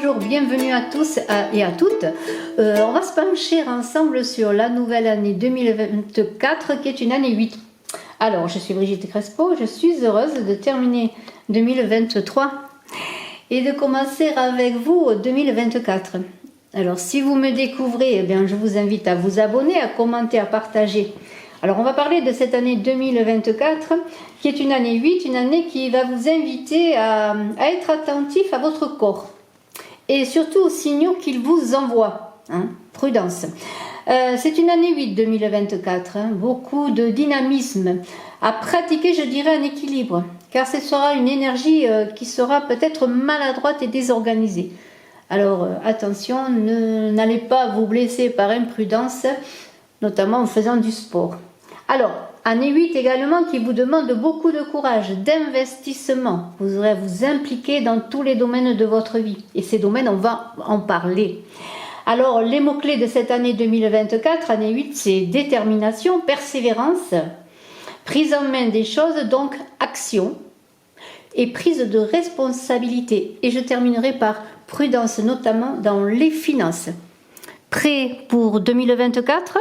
bonjour, bienvenue à tous et à toutes. On va se pencher ensemble sur la nouvelle année 2024 qui est une année 8. Alors, je suis Brigitte Crespo, je suis heureuse de terminer 2023 et de commencer avec vous 2024. Alors, si vous me découvrez, eh bien, je vous invite à vous abonner, à commenter, à partager. Alors, on va parler de cette année 2024 qui est une année 8, une année qui va vous inviter à être attentif à votre corps et surtout aux signaux qu'il vous envoie. Prudence. C'est une année 8 2024, beaucoup de dynamisme, à pratiquer, je dirais, un équilibre, car ce sera une énergie qui sera peut-être maladroite et désorganisée. Alors attention, n'allez pas vous blesser par imprudence, notamment en faisant du sport. Alors, année 8 également qui vous demande beaucoup de courage, d'investissement. Vous aurez à vous impliquer dans tous les domaines de votre vie. Et ces domaines, on va en parler. Alors, les mots-clés de cette année 2024, année 8, c'est détermination, persévérance, prise en main des choses, donc action et prise de responsabilité. Et je terminerai par prudence, notamment dans les finances. Prêt pour 2024 ?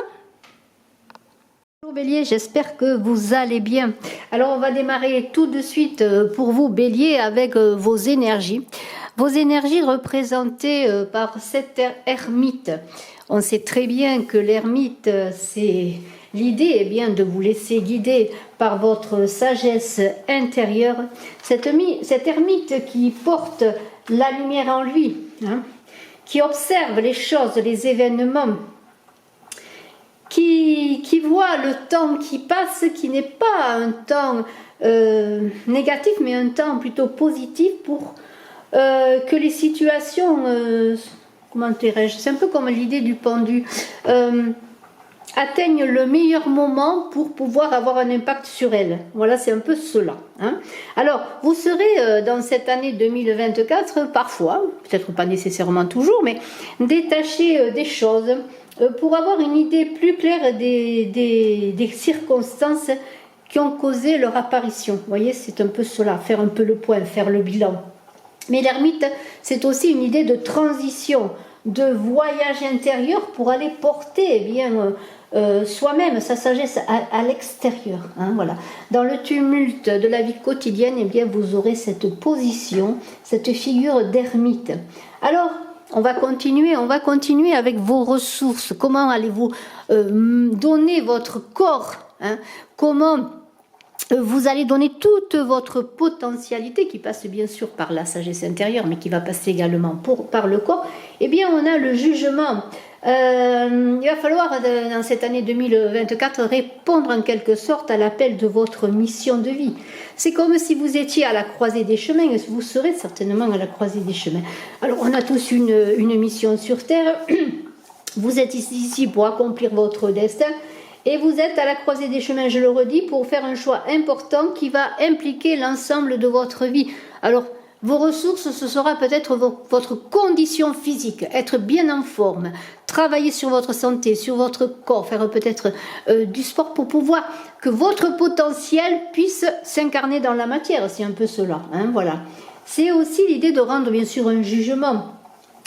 Bonjour Bélier, j'espère que vous allez bien. Alors on va démarrer tout de suite pour vous Bélier avec vos énergies. Vos énergies représentées par cet ermite. On sait très bien que l'ermite, c'est l'idée de vous laisser guider par votre sagesse intérieure. Cet ermite qui porte la lumière en lui, qui observe les choses, les événements, qui voit le temps qui passe, qui n'est pas un temps négatif, mais un temps plutôt positif pour que les situations, comment dirais-je, c'est un peu comme l'idée du pendu, atteignent le meilleur moment pour pouvoir avoir un impact sur elles. Voilà, c'est un peu cela. Alors, vous serez dans cette année 2024, parfois, peut-être pas nécessairement toujours, mais détaché des choses, pour avoir une idée plus claire des circonstances qui ont causé leur apparition. Vous voyez, c'est un peu cela, faire un peu le point, faire le bilan. Mais l'ermite, c'est aussi une idée de transition, de voyage intérieur pour aller porter soi-même, sa sagesse à l'extérieur. Voilà. Dans le tumulte de la vie quotidienne, vous aurez cette position, cette figure d'ermite. Alors, on va continuer avec vos ressources. Comment allez-vous donner votre corps, comment vous allez donner toute votre potentialité qui passe bien sûr par la sagesse intérieure, mais qui va passer également par le corps. On a le jugement. Il va falloir, dans cette année 2024, répondre en quelque sorte à l'appel de votre mission de vie. C'est comme si vous étiez à la croisée des chemins, et vous serez certainement à la croisée des chemins. Alors, on a tous une mission sur Terre. Vous êtes ici pour accomplir votre destin. Et vous êtes à la croisée des chemins, je le redis, pour faire un choix important qui va impliquer l'ensemble de votre vie. Alors, vos ressources, ce sera peut-être votre condition physique, être bien en forme, travailler sur votre santé, sur votre corps, faire peut-être du sport pour pouvoir que votre potentiel puisse s'incarner dans la matière. C'est un peu cela, voilà. C'est aussi l'idée de rendre bien sûr un jugement.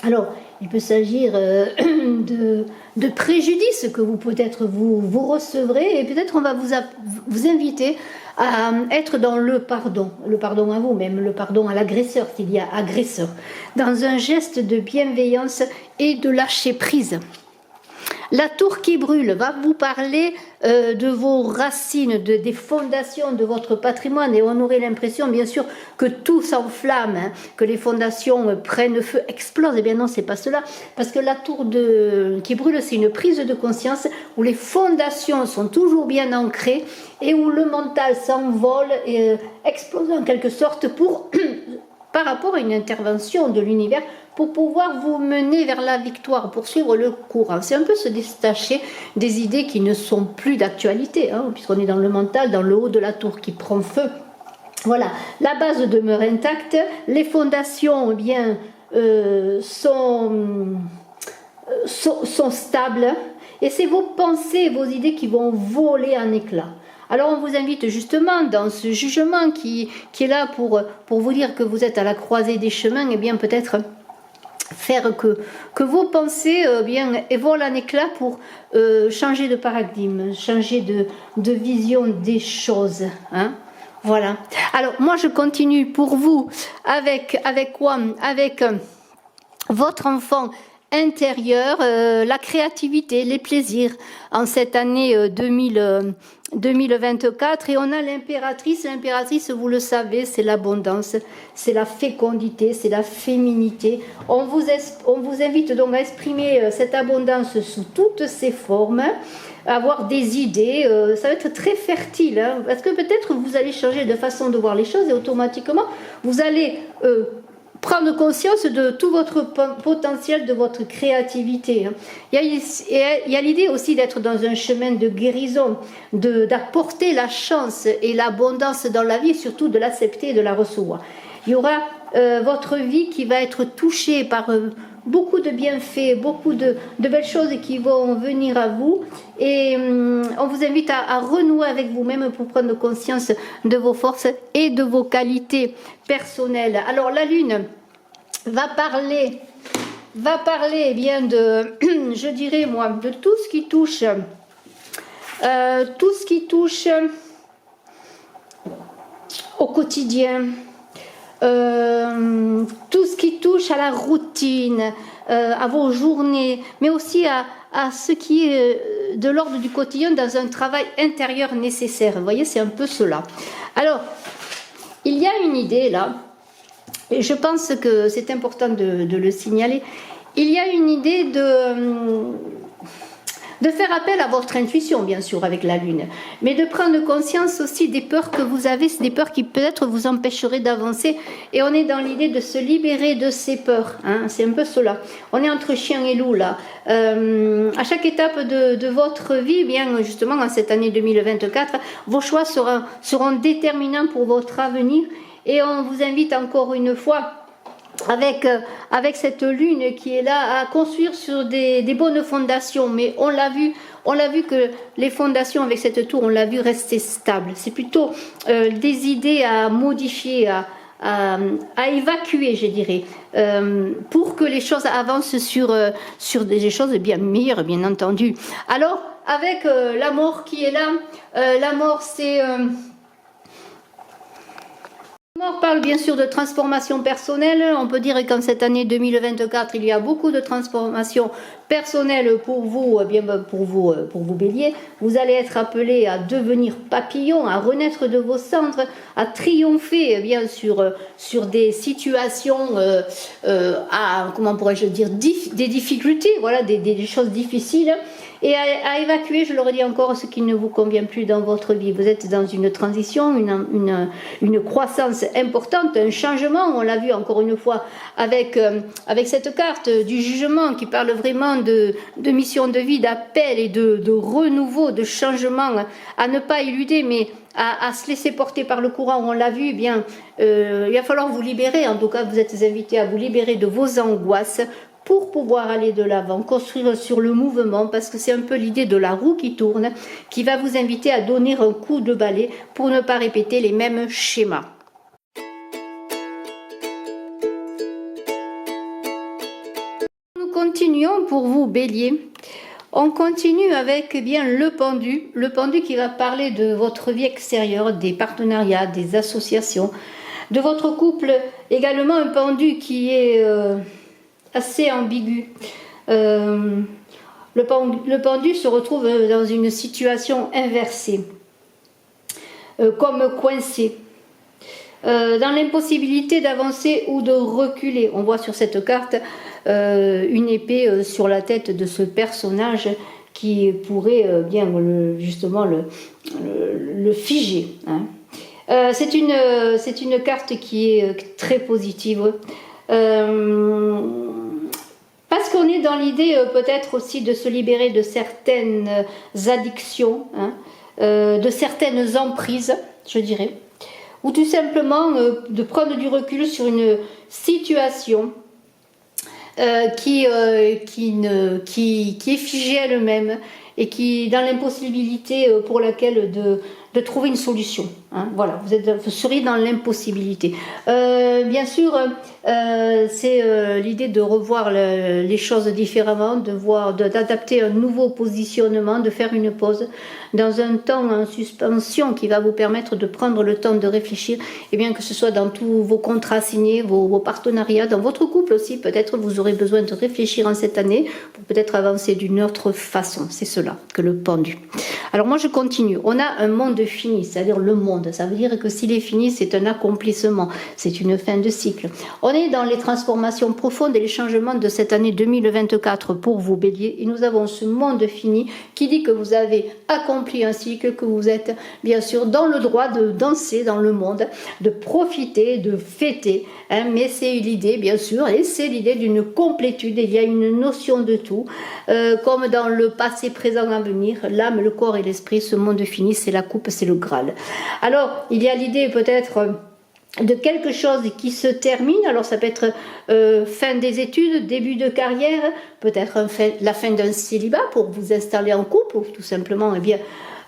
Alors, il peut s'agir de préjudices que vous peut-être vous recevrez, et peut-être on va vous inviter à être dans le pardon à vous-même, le pardon à l'agresseur s'il y a agresseur, dans un geste de bienveillance et de lâcher prise. La tour qui brûle va vous parler de vos racines, des fondations de votre patrimoine, et on aurait l'impression bien sûr que tout s'enflamme, que les fondations prennent feu, explosent. Eh bien non, c'est pas cela, parce que la tour qui brûle, c'est une prise de conscience où les fondations sont toujours bien ancrées et où le mental s'envole et explose en quelque sorte par rapport à une intervention de l'univers pour pouvoir vous mener vers la victoire, poursuivre le courant. C'est un peu se détacher des idées qui ne sont plus d'actualité, puisqu'on est dans le mental, dans le haut de la tour qui prend feu. Voilà, la base demeure intacte, les fondations sont stables, et c'est vos pensées, vos idées qui vont voler en éclats. Alors on vous invite justement dans ce jugement qui est là pour vous dire que vous êtes à la croisée des chemins, peut-être faire que vos pensées bien volent en éclat pour changer de paradigme, changer de vision des choses. Hein. Voilà. Alors moi je continue pour vous avec quoi? Avec votre enfant intérieur, la créativité, les plaisirs en cette année 2024. Et on a l'impératrice. L'impératrice, vous le savez, c'est l'abondance, c'est la fécondité, c'est la féminité. On vous invite donc à exprimer cette abondance sous toutes ses formes, avoir des idées, ça va être très fertile, hein, parce que peut-être vous allez changer de façon de voir les choses et automatiquement vous allez prendre conscience de tout votre potentiel, de votre créativité. Il y a l'idée aussi d'être dans un chemin de guérison, d'apporter la chance et l'abondance dans la vie, et surtout de l'accepter et de la recevoir. Il y aura votre vie qui va être touchée par beaucoup de bienfaits, beaucoup de belles choses qui vont venir à vous. Et on vous invite à renouer avec vous-même pour prendre conscience de vos forces et de vos qualités personnelles. Alors la Lune va parler eh bien de, je dirais moi, de tout ce qui touche, au quotidien. Tout ce qui touche à la routine, à vos journées, mais aussi à ce qui est de l'ordre du quotidien dans un travail intérieur nécessaire. Vous voyez, c'est un peu cela. Alors, il y a une idée là, et je pense que c'est important de le signaler. Il y a une idée de faire appel à votre intuition, bien sûr, avec la Lune, mais de prendre conscience aussi des peurs que vous avez, des peurs qui peut-être vous empêcheraient d'avancer, et on est dans l'idée de se libérer de ces peurs, hein, c'est un peu cela. On est entre chien et loup, là. À chaque étape de votre vie, bien justement, en cette année 2024, vos choix seront déterminants pour votre avenir, et on vous invite encore une fois, avec cette lune qui est là, à construire sur des bonnes fondations. Mais on l'a vu que les fondations avec cette tour, on l'a vu rester stable. C'est plutôt des idées à modifier, à évacuer, je dirais, pour que les choses avancent sur des choses bien meilleures, bien entendu. Alors, avec la mort qui est là, la mort c'est... On parle bien sûr de transformation personnelle. On peut dire qu'en cette année 2024, il y a beaucoup de transformations personnelles pour vous, pour vous bélier. Vous allez être appelé à devenir papillon, à renaître de vos cendres, à triompher bien sûr sur des situations, comment pourrais-je dire, des difficultés, voilà, des choses difficiles. Et à évacuer, je le redis encore, ce qui ne vous convient plus dans votre vie. Vous êtes dans une transition, une croissance importante, un changement. On l'a vu encore une fois avec cette carte du jugement qui parle vraiment de mission de vie, d'appel et de renouveau, de changement à ne pas éluder, mais à se laisser porter par le courant. On l'a vu, bien, il va falloir vous libérer. En tout cas, vous êtes invités à vous libérer de vos angoisses, pour pouvoir aller de l'avant, construire sur le mouvement, parce que c'est un peu l'idée de la roue qui tourne, qui va vous inviter à donner un coup de balai pour ne pas répéter les mêmes schémas. Nous continuons pour vous, Bélier. On continue avec bien le pendu qui va parler de votre vie extérieure, des partenariats, des associations, de votre couple, également un pendu qui est... assez ambigu. Le pendu se retrouve dans une situation inversée, comme coincé, dans l'impossibilité d'avancer ou de reculer. On voit sur cette carte une épée sur la tête de ce personnage qui pourrait bien justement le figer. Hein. C'est une carte qui est très positive. Parce qu'on est dans l'idée peut-être aussi de se libérer de certaines addictions, hein, de certaines emprises, je dirais, ou tout simplement de prendre du recul sur une situation qui est figée elle-même et qui dans l'impossibilité pour laquelle de trouver une solution. Hein, voilà, vous seriez dans l'impossibilité. Bien sûr, c'est l'idée de revoir les choses différemment, d'adapter un nouveau positionnement, de faire une pause dans un temps en suspension qui va vous permettre de prendre le temps de réfléchir, et bien que ce soit dans tous vos contrats signés, vos partenariats, dans votre couple aussi, peut-être vous aurez besoin de réfléchir en cette année pour peut-être avancer d'une autre façon. C'est cela que le pendu. Alors moi je continue. On a un monde fini, c'est-à-dire le monde. Ça veut dire que s'il est fini, c'est un accomplissement, c'est une fin de cycle. On est dans les transformations profondes et les changements de cette année 2024 pour vous, Bélier. Et nous avons ce monde fini qui dit que vous avez accompli un cycle, que vous êtes bien sûr dans le droit de danser dans le monde, de profiter, de fêter. Hein, mais c'est l'idée, bien sûr, et c'est l'idée d'une complétude. Il y a une notion de tout, comme dans le passé, présent, avenir, l'âme, le corps et l'esprit. Ce monde fini, c'est la coupe, c'est le Graal. Alors, il y a l'idée peut-être de quelque chose qui se termine. Alors ça peut être fin des études, début de carrière, peut-être la fin d'un célibat pour vous installer en couple, ou tout simplement eh bien,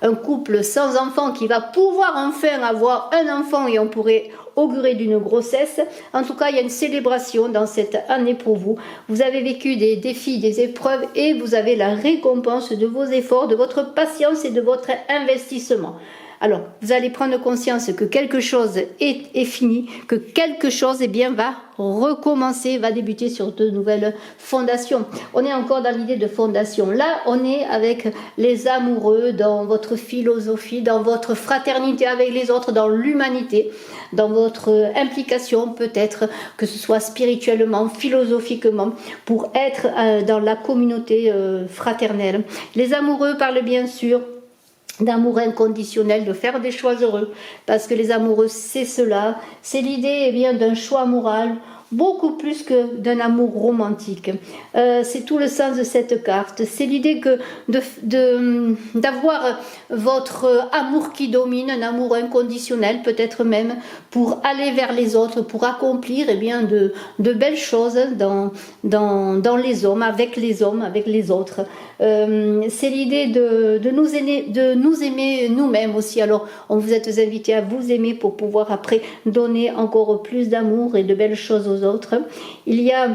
un couple sans enfant qui va pouvoir enfin avoir un enfant et on pourrait augurer d'une grossesse. En tout cas, il y a une célébration dans cette année pour vous. Vous avez vécu des défis, des épreuves et vous avez la récompense de vos efforts, de votre patience et de votre investissement. Alors, vous allez prendre conscience que quelque chose est fini, que quelque chose eh bien, va recommencer, va débuter sur de nouvelles fondations. On est encore dans l'idée de fondation. Là, on est avec les amoureux, dans votre philosophie, dans votre fraternité avec les autres, dans l'humanité, dans votre implication peut-être, que ce soit spirituellement, philosophiquement, pour être dans la communauté fraternelle. Les amoureux parlent bien sûr d'amour inconditionnel, de faire des choix heureux, parce que les amoureux, c'est cela, c'est l'idée eh bien d'un choix moral, beaucoup plus que d'un amour romantique. C'est tout le sens de cette carte. C'est l'idée que d'avoir votre amour qui domine, un amour inconditionnel, peut-être même pour aller vers les autres, pour accomplir eh bien, de belles choses dans les hommes, avec les autres. C'est l'idée de nous aimer nous-mêmes aussi. Alors, on vous êtes invités à vous aimer pour pouvoir après donner encore plus d'amour et de belles choses aux autres. Il y a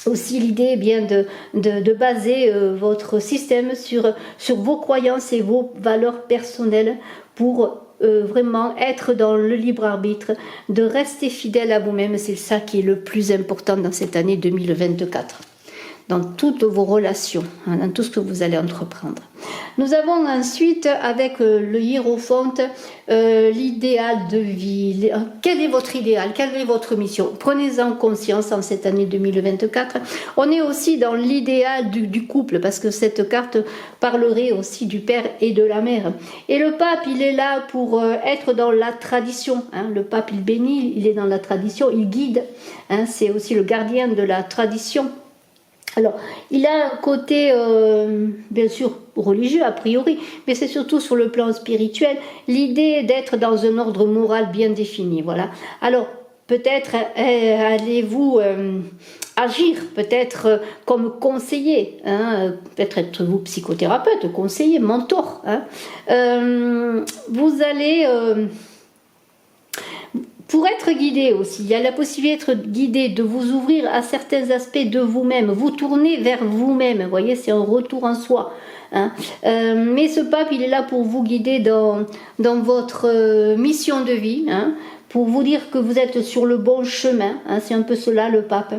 aussi l'idée eh bien de baser votre système sur vos croyances et vos valeurs personnelles pour vraiment être dans le libre arbitre, de rester fidèle à vous-même. C'est ça qui est le plus important dans cette année 2024. Dans toutes vos relations, hein, dans tout ce que vous allez entreprendre. Nous avons ensuite, avec le hiérophante, l'idéal de vie. Quel est votre idéal? Quelle est votre mission? Prenez-en conscience en cette année 2024. On est aussi dans l'idéal du couple, parce que cette carte parlerait aussi du père et de la mère. Et le pape, il est là pour être dans la tradition. Hein. Le pape, il bénit, il est dans la tradition, il guide. Hein. C'est aussi le gardien de la tradition. Alors, il a un côté, bien sûr, religieux a priori, mais c'est surtout sur le plan spirituel, l'idée d'être dans un ordre moral bien défini, voilà. Alors, peut-être allez-vous agir, peut-être comme conseiller, hein, peut-être être vous psychothérapeute, conseiller, mentor. Hein. Vous allez... Pour être guidé aussi, il y a la possibilité d'être guidé, de vous ouvrir à certains aspects de vous-même, vous tourner vers vous-même, vous voyez, c'est un retour en soi. Hein. Mais ce pape, il est là pour vous guider dans votre mission de vie, hein, pour vous dire que vous êtes sur le bon chemin, hein, c'est un peu cela le pape.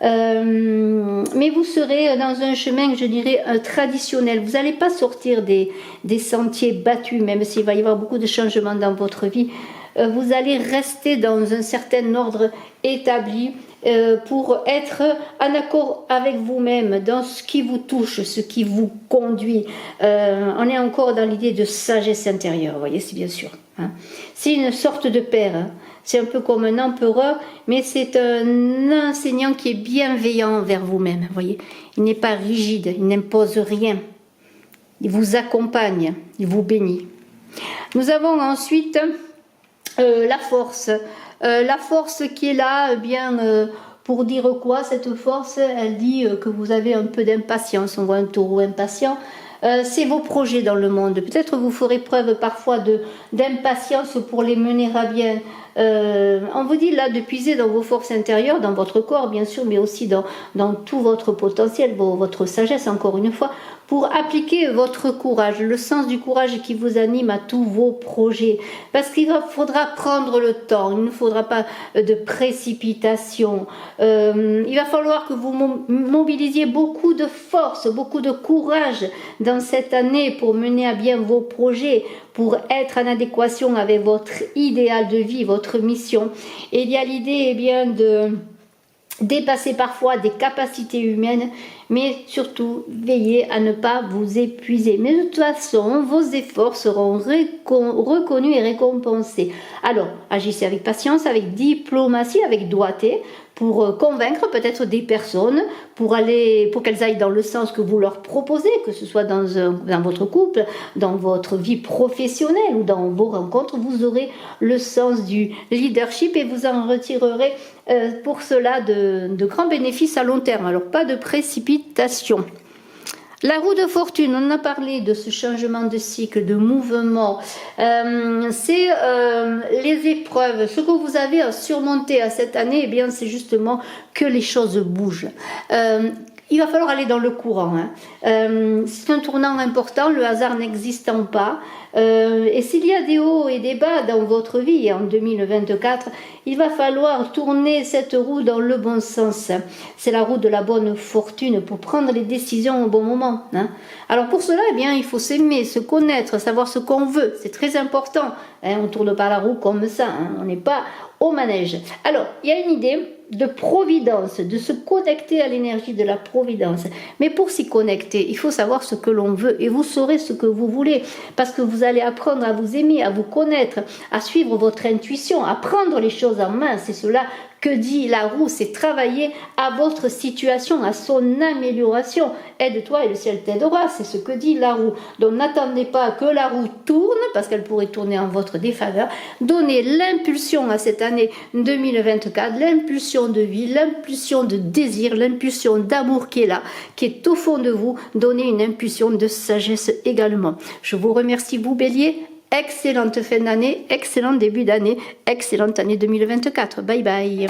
Mais vous serez dans un chemin, je dirais, traditionnel. Vous n'allez pas sortir des sentiers battus, même s'il va y avoir beaucoup de changements dans votre vie. Vous allez rester dans un certain ordre établi pour être en accord avec vous-même dans ce qui vous touche, ce qui vous conduit. On est encore dans l'idée de sagesse intérieure, vous voyez, c'est bien sûr. Hein. C'est une sorte de père, hein. C'est un peu comme un empereur, mais c'est un enseignant qui est bienveillant envers vous-même, vous voyez. Il n'est pas rigide, il n'impose rien. Il vous accompagne, il vous bénit. Nous avons ensuite... la force qui est là, eh bien, pour dire quoi, cette force, elle dit que vous avez un peu d'impatience, on voit un taureau impatient, c'est vos projets dans le monde. Peut-être vous ferez preuve parfois d'impatience pour les mener à bien. On vous dit là de puiser dans vos forces intérieures, dans votre corps bien sûr, mais aussi dans tout votre potentiel, votre sagesse encore une fois, pour appliquer votre courage, le sens du courage qui vous anime à tous vos projets. Parce qu'il faudra prendre le temps, il ne faudra pas de précipitation. Il va falloir que vous mobilisiez beaucoup de force, beaucoup de courage dans cette année pour mener à bien vos projets, pour être en adéquation avec votre idéal de vie, votre mission. Et il y a l'idée eh bien de dépasser parfois des capacités humaines, mais surtout veillez à ne pas vous épuiser. Mais de toute façon, vos efforts seront reconnus et récompensés. Alors, agissez avec patience, avec diplomatie, avec doigté, pour convaincre peut-être des personnes, pour qu'elles aillent dans le sens que vous leur proposez, que ce soit dans votre couple, dans votre vie professionnelle ou dans vos rencontres. Vous aurez le sens du leadership et vous en retirerez pour cela de grands bénéfices à long terme. Alors pas de précipitation. La roue de fortune, on a parlé de ce changement de cycle, de mouvement. C'est les épreuves. Ce que vous avez à surmonter à cette année, eh bien, c'est justement que les choses bougent. Il va falloir aller dans le courant. C'est un tournant important, le hasard n'existant pas. Et s'il y a des hauts et des bas dans votre vie en 2024, il va falloir tourner cette roue dans le bon sens. C'est la roue de la bonne fortune pour prendre les décisions au bon moment. Alors pour cela, eh bien, il faut s'aimer, se connaître, savoir ce qu'on veut. C'est très important. On ne tourne pas la roue comme ça. On n'est pas au manège. Alors, il y a une idée de providence, de se connecter à l'énergie de la providence. Mais pour s'y connecter, il faut savoir ce que l'on veut et vous saurez ce que vous voulez parce que vous allez apprendre à vous aimer, à vous connaître, à suivre votre intuition, à prendre les choses en main. C'est cela que dit la roue, c'est travailler à votre situation, à son amélioration. Aide-toi et le ciel t'aidera, c'est ce que dit la roue. Donc n'attendez pas que la roue tourne, parce qu'elle pourrait tourner en votre défaveur. Donnez l'impulsion à cette année 2024, l'impulsion de vie, l'impulsion de désir, l'impulsion d'amour qui est là, qui est au fond de vous. Donnez une impulsion de sagesse également. Je vous remercie, vous Bélier. Excellente fin d'année, excellent début d'année, excellente année 2024. Bye bye.